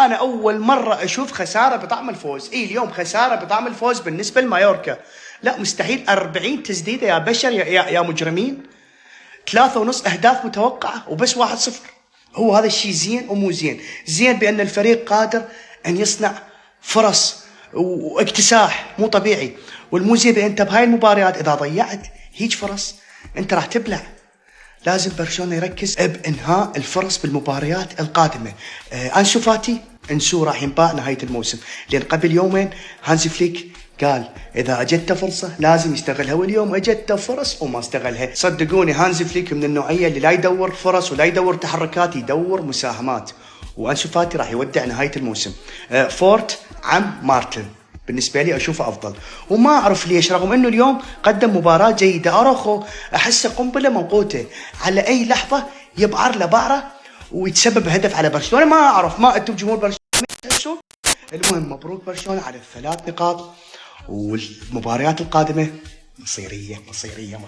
انا اول مره اشوف خساره بطعم الفوز. اليوم خساره بطعم الفوز بالنسبه لمايوركا. لا مستحيل 40 تسديده يا بشر يا مجرمين. 3.5 اهداف متوقعه وبس 1-0. هو هذا الشيء زين ومو زين؟ زين بان الفريق قادر ان يصنع فرص واكتساح مو طبيعي، والمو زين بان انت بهاي المباريات اذا ضيعت هيج فرص انت راح تبلع. لازم برشلونة يركز بإنهاء الفرص بالمباريات القادمة. أنسو فاتي انسو راح ينباع نهاية الموسم، لأن قبل يومين هانزي فليك قال إذا أجته فرصة لازم يستغلها، واليوم أجته فرص وما استغلها. صدقوني هانزي فليك من النوعية اللي لا يدور فرص ولا يدور تحركات، يدور مساهمات. وأنسو فاتي راح يودع نهاية الموسم. فورت عم مارتن بالنسبة لي أشوفه أفضل، وما أعرف ليش رغم أنه اليوم قدم مباراة جيدة. أروخو أحسه قنبلة موقوتة، على أي لحظة يبعر له بعرة ويتسبب هدف على برشلونة. ما أعرف ما أنتم جمهور برشلونة تحسون. المهم مبروك برشلونة على ال3 نقاط، والمباريات القادمة مصيرية.